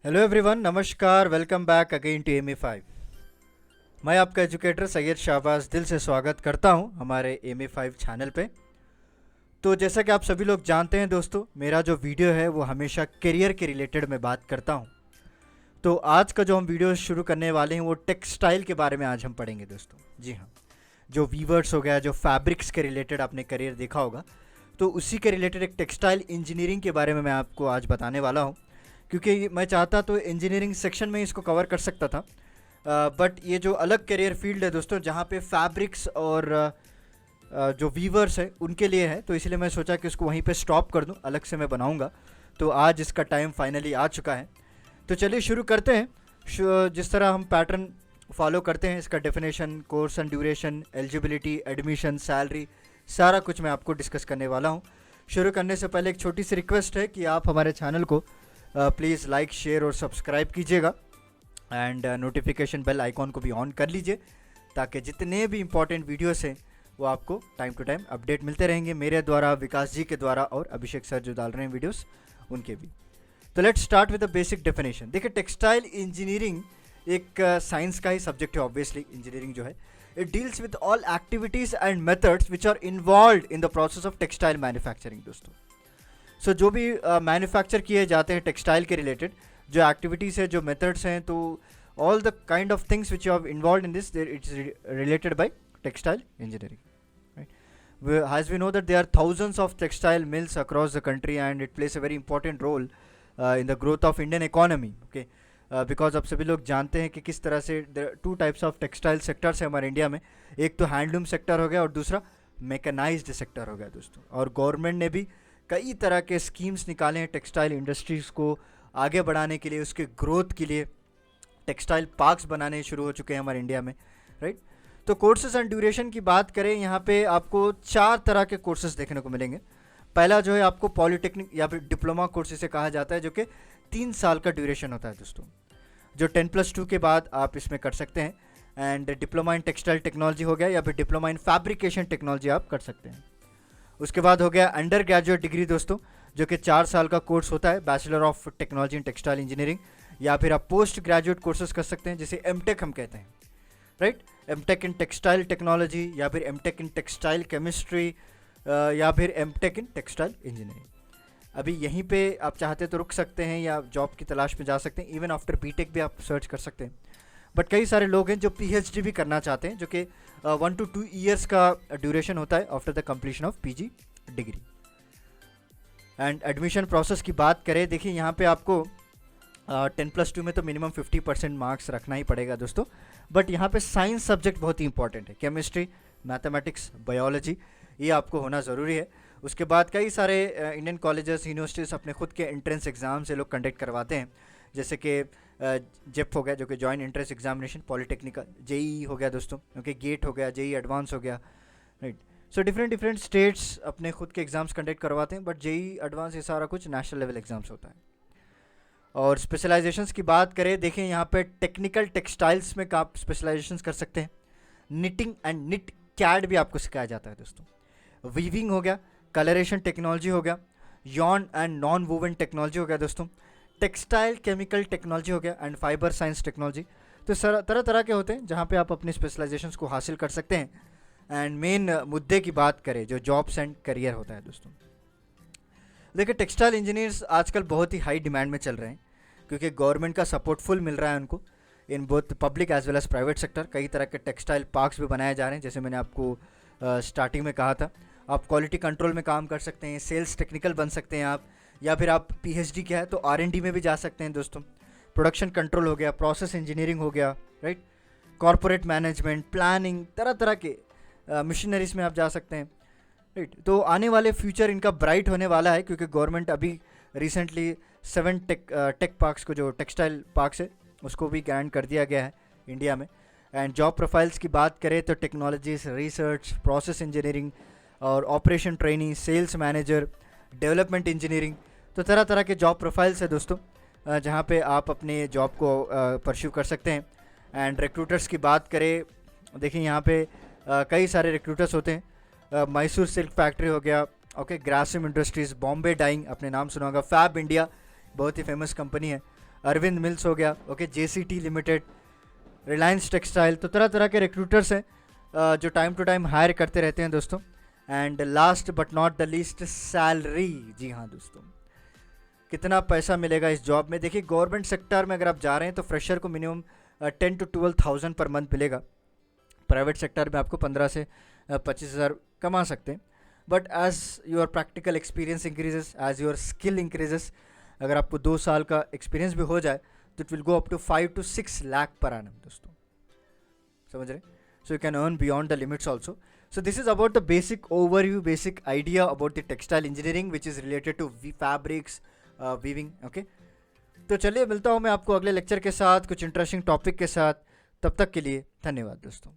Hello everyone, नमस्कार। Welcome back again to MA5। मैं आपका एजुकेटर सैयद शाहबाज दिल से स्वागत करता हूं हमारे MA5 चैनल पे। तो जैसा कि आप सभी लोग जानते हैं दोस्तों, मेरा जो वीडियो है वो हमेशा करियर के रिलेटेड में बात करता हूं। तो आज का जो हम वीडियो शुरू करने वाले हैं वो टेक्सटाइल के बारे में आज हम पढ़ेंगे दोस्तों। जी हाँ, जो वीवर्स हो गया, जो फैब्रिक्स के रिलेटेड आपने करियर देखा होगा, तो उसी के रिलेटेड एक टेक्सटाइल इंजीनियरिंग के बारे में मैं आपको आज बताने वाला हूँ। क्योंकि मैं चाहता तो इंजीनियरिंग सेक्शन में इसको कवर कर सकता था, बट ये जो अलग करियर फील्ड है दोस्तों, जहाँ पे फैब्रिक्स और जो वीवर्स है उनके लिए है, तो इसलिए मैं सोचा कि उसको वहीं पे स्टॉप कर दूं, अलग से मैं बनाऊंगा। तो आज इसका टाइम फाइनली आ चुका है। तो चलिए शुरू करते हैं। जिस तरह हम पैटर्न फॉलो करते हैं, इसका definition, course and duration, eligibility, admission, salary, सारा कुछ मैं आपको डिस्कस करने वाला हूँ। शुरू करने से पहले एक छोटी सी रिक्वेस्ट है कि आप हमारे चैनल को प्लीज़ लाइक, शेयर और सब्सक्राइब कीजिएगा एंड नोटिफिकेशन बेल आइकॉन को भी ऑन कर लीजिए, ताकि जितने भी इंपॉर्टेंट वीडियोस हैं वो आपको टाइम टू टाइम अपडेट मिलते रहेंगे, मेरे द्वारा, विकास जी के द्वारा और अभिषेक सर जो डाल रहे हैं वीडियोस उनके भी। तो let's start with the basic definition. देखिए, टेक्सटाइल इंजीनियरिंग एक साइंस का ही सब्जेक्ट है। ऑब्वियसली इंजीनियरिंग जो है, it deals with all activities and methods which are involved in the process of textile manufacturing दोस्तों। सो जो भी मैन्युफैक्चर किए जाते हैं टेक्सटाइल के रिलेटेड, जो एक्टिविटीज़ है, जो मेथड्स हैं, तो all the kind of things which you have involve in this, it's related by textile engineering, right? As we know that there are thousands of textile mills across the country and it plays a very important role in the growth of Indian economy, okay? Because अब सभी लोग जानते हैं कि किस तरह से two types of textile sectors है हमारे इंडिया में। एक तो हैंडलूम सेक्टर हो गया और दूसरा मैकेनाइज्ड सेक्टर हो गया दोस्तों। और गवर्नमेंट ने भी कई तरह के स्कीम्स निकाले हैं टेक्सटाइल इंडस्ट्रीज़ को आगे बढ़ाने के लिए, उसके ग्रोथ के लिए। टेक्सटाइल पार्क्स बनाने शुरू हो चुके हैं हमारे इंडिया में, राइट? तो कोर्सेज एंड ड्यूरेशन की बात करें, यहाँ पे आपको 4 तरह के कोर्सेज देखने को मिलेंगे। पहला जो है आपको पॉलिटेक्निक या फिर डिप्लोमा कोर्स इसे कहा जाता है, जो कि 3 साल का ड्यूरेशन होता है दोस्तों, जो 10+2 के बाद आप इसमें कर सकते हैं। And diploma in textile technology हो गया या फिर डिप्लोमा इन फैब्रिकेशन टेक्नोलॉजी आप कर सकते हैं। उसके बाद हो गया अंडर ग्रेजुएट डिग्री दोस्तों, जो कि 4 साल का कोर्स होता है, bachelor of technology in textile engineering. या फिर आप पोस्ट ग्रेजुएट कोर्सेज कर सकते हैं, जिसे एमटेक हम कहते हैं, right? M Tech in textile technology या फिर एमटेक इन टेक्सटाइल केमिस्ट्री या फिर एमटेक इन टेक्सटाइल इंजीनियरिंग। अभी यहीं पे आप चाहते तो रुक सकते हैं या जॉब की तलाश में जा सकते हैं। इवन आफ्टर बीटेक भी आप सर्च कर सकते हैं। बट कई सारे लोग हैं जो पीएचडी भी करना चाहते हैं, जो कि 1 to 2 ईयर्स का ड्यूरेशन होता है after the completion of PG degree. And admission process की बात करें, देखिए यहाँ पे आपको 10+2 में तो मिनिमम 50% मार्क्स रखना ही पड़ेगा दोस्तों। बट यहाँ पे साइंस सब्जेक्ट बहुत ही इंपॉर्टेंट है, केमिस्ट्री, मैथमेटिक्स, बायोलॉजी, ये आपको होना ज़रूरी है। उसके बाद कई सारे इंडियन कॉलेजेस, यूनिवर्सिटीज़ अपने खुद के एंट्रेंस एग्ज़ाम से लोग कंडक्ट करवाते हैं, जैसे कि जेप हो गया, जो कि joint entrance examination, polytechnical, JE हो गया दोस्तों, क्योंकि गेट हो गया, जेई एडवांस हो गया, राइट? सो डिफरेंट स्टेट्स अपने खुद के एग्ज़ाम्स कंडक्ट करवाते हैं, बट जेई एडवांस ये सारा कुछ नेशनल लेवल एग्ज़ाम्स होता है। और स्पेशलाइजेशंस की बात करें, देखें यहाँ पे टेक्निकल टेक्सटाइल्स में आप स्पेशलाइजेशंस कर सकते हैं। निटिंग एंड निट कैड भी आपको सिखाया जाता है दोस्तों। वीविंग हो गया, कलरेशन टेक्नोलॉजी हो गया, Yon and non woven technology हो गया दोस्तों, टेक्सटाइल केमिकल टेक्नोलॉजी हो गया एंड फाइबर साइंस टेक्नोलॉजी। तो तरह तरह के होते हैं जहाँ पे आप अपनी स्पेशलाइजेशंस को हासिल कर सकते हैं। एंड मेन मुद्दे की बात करें, जो जॉब्स एंड करियर होता है दोस्तों, देखिए टेक्सटाइल इंजीनियर्स आजकल बहुत ही हाई डिमांड में चल रहे हैं, क्योंकि गवर्नमेंट का सपोर्ट फुल मिल रहा है उनको in both public as well as private sector. कई तरह के टेक्सटाइल पार्क्स भी बनाए जा रहे हैं, जैसे मैंने आपको स्टार्टिंग में कहा था। आप क्वालिटी कंट्रोल में काम कर सकते हैं, सेल्स टेक्निकल बन सकते हैं आप, या फिर आप पीएचडी किया है तो आरएनडी में भी जा सकते हैं दोस्तों। प्रोडक्शन कंट्रोल हो गया, प्रोसेस इंजीनियरिंग हो गया, राइट? कॉरपोरेट मैनेजमेंट, प्लानिंग, तरह तरह के मशीनरीज में आप जा सकते हैं, राइट? तो आने वाले फ्यूचर इनका ब्राइट होने वाला है, क्योंकि गवर्नमेंट अभी रिसेंटली 7 टेक पार्क्स को, जो टेक्सटाइल पार्क्स है, उसको भी ग्रांट कर दिया गया है इंडिया में। एंड जॉब प्रोफाइल्स की बात करें तो टेक्नोलॉजीज, रिसर्च, प्रोसेस इंजीनियरिंग और operation training, sales manager, development engineering, तो तरह तरह के जॉब प्रोफाइल्स है दोस्तों, जहाँ पे आप अपने जॉब को परस्यू कर सकते हैं। एंड रिक्रूटर्स की बात करें, देखिए यहाँ पे कई सारे रिक्रूटर्स होते हैं। मैसूर सिल्क फैक्ट्री हो गया, okay, Grasim industries, Bombay dyeing, अपने नाम सुना होगा, फैब इंडिया, बहुत ही फेमस कंपनी है, अरविंद मिल्स हो गया, okay, JCT limited, Reliance textile. तो तरह तरह के रिक्रूटर्स हैं जो टाइम टू टाइम हायर करते रहते हैं दोस्तों। And last but not the least, salary. जी हाँ दोस्तों, कितना पैसा मिलेगा इस जॉब में। देखिए गवर्नमेंट सेक्टर में अगर आप जा रहे हैं तो फ्रेशर को मिनिमम 10 to 12,000 पर मंथ मिलेगा। प्राइवेट सेक्टर में आपको 15 से 25,000 कमा सकते हैं। But as your practical experience increases, as your skill increases, अगर आपको 2 साल का एक्सपीरियंस भी हो जाए तो it will go up to 5 to 6 lakh per annum दोस्तों, समझ रहे। So you can earn beyond the limits also. So this is about the basic overview, basic idea about the textile engineering which is related to fabrics, weaving, okay? तो चलिए मिलता हूँ मैं आपको अगले लेक्चर के साथ कुछ इंटरेस्टिंग टॉपिक के साथ। तब तक के लिए धन्यवाद दोस्तों।